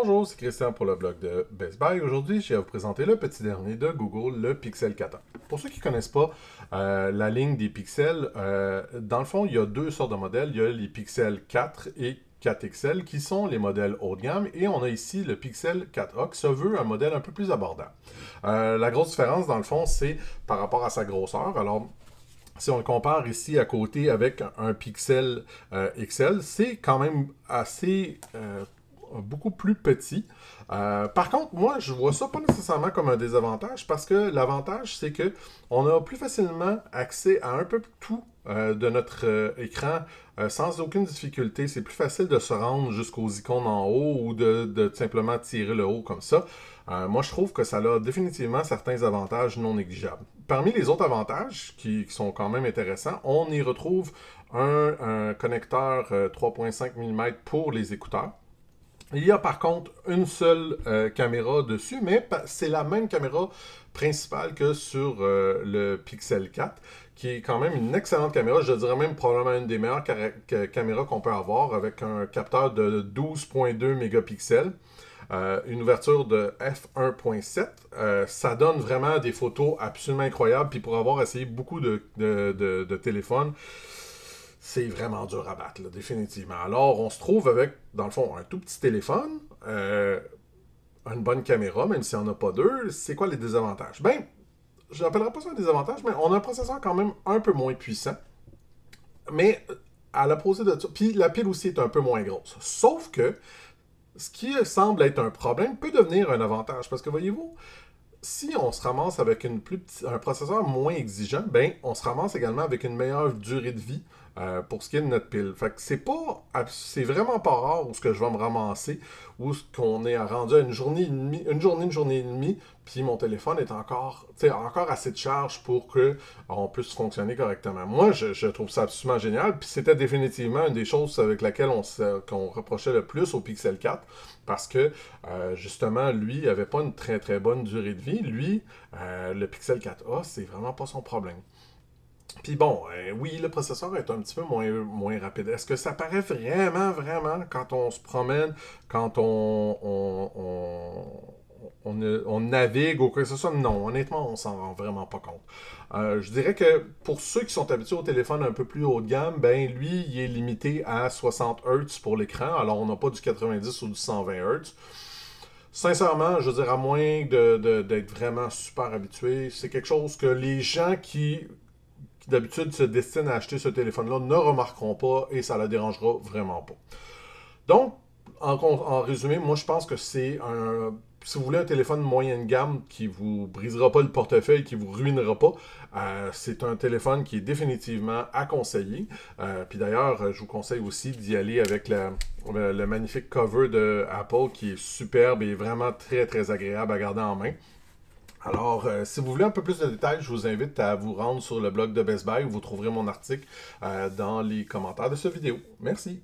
Bonjour, c'est Christian pour le blog de Best Buy. Aujourd'hui, je vais vous présenter le petit dernier de Google, le Pixel 4a. Pour ceux qui ne connaissent pas la ligne des pixels, dans le fond, il y a deux sortes de modèles. Il y a les Pixel 4 et 4XL qui sont les modèles haut de gamme et on a ici le Pixel 4a qui se veut un modèle un peu plus abordable. La grosse différence, dans le fond, c'est par rapport à sa grosseur. Alors, si on le compare ici à côté avec un Pixel XL, c'est quand même assez beaucoup plus petit. Par contre, moi, je vois ça pas nécessairement comme un désavantage parce que l'avantage, c'est que on a plus facilement accès à un peu tout de notre écran sans aucune difficulté. C'est plus facile de se rendre jusqu'aux icônes en haut ou de simplement tirer le haut comme ça. Moi, je trouve que ça a définitivement certains avantages non négligeables. Parmi les autres avantages qui sont quand même intéressants, on y retrouve un connecteur 3.5 mm pour les écouteurs. Il y a par contre une seule caméra dessus, mais c'est la même caméra principale que sur le Pixel 4, qui est quand même une excellente caméra. Je dirais même probablement une des meilleures caméras qu'on peut avoir, avec un capteur de 12.2 mégapixels. Une ouverture de f1.7. Ça donne vraiment des photos absolument incroyables. Puis pour avoir essayé beaucoup de téléphones, c'est vraiment dur à battre, là, définitivement. Alors, on se trouve avec, dans le fond, un tout petit téléphone, une bonne caméra, même si on n'a pas deux. C'est quoi les désavantages? Ben, je n'appellerais pas ça un désavantage, mais on a un processeur quand même un peu moins puissant. Mais à l'opposé de ça, puis la pile aussi est un peu moins grosse. Sauf que ce qui semble être un problème peut devenir un avantage. Parce que voyez-vous, si on se ramasse avec un processeur moins exigeant, ben, on se ramasse également avec une meilleure durée de vie pour ce qui est de notre pile. Fait que c'est vraiment pas rare où ce que je vais me ramasser, où ce qu'on est rendu à une journée et demie, puis mon téléphone est encore assez de charge pour qu'on puisse fonctionner correctement. Moi, je trouve ça absolument génial, puis c'était définitivement une des choses avec laquelle qu'on reprochait le plus au Pixel 4, parce que justement, lui, avait pas une très très bonne durée de vie. Lui, le Pixel 4a, c'est vraiment pas son problème. Puis bon, oui, le processeur est un petit peu moins rapide. Est-ce que ça paraît vraiment quand on se promène, quand on navigue ou quoi que ce soit? Non, honnêtement, on s'en rend vraiment pas compte. Je dirais que pour ceux qui sont habitués au téléphone un peu plus haut de gamme, ben lui, il est limité à 60 Hz pour l'écran. Alors, on n'a pas du 90 ou du 120 Hz. Sincèrement, je veux dire, à moins d'être vraiment super habitué, c'est quelque chose que les gens qui d'habitude se destinent à acheter ce téléphone-là ne remarqueront pas et ça ne la dérangera vraiment pas. Donc, en résumé, moi je pense que si vous voulez un téléphone moyenne gamme qui vous brisera pas le portefeuille, qui vous ruinera pas, c'est un téléphone qui est définitivement à conseiller. Puis d'ailleurs, je vous conseille aussi d'y aller avec le magnifique cover de Apple qui est superbe et vraiment très très agréable à garder en main. Alors, si vous voulez un peu plus de détails, je vous invite à vous rendre sur le blog de Best Buy où vous trouverez mon article dans les commentaires de cette vidéo. Merci.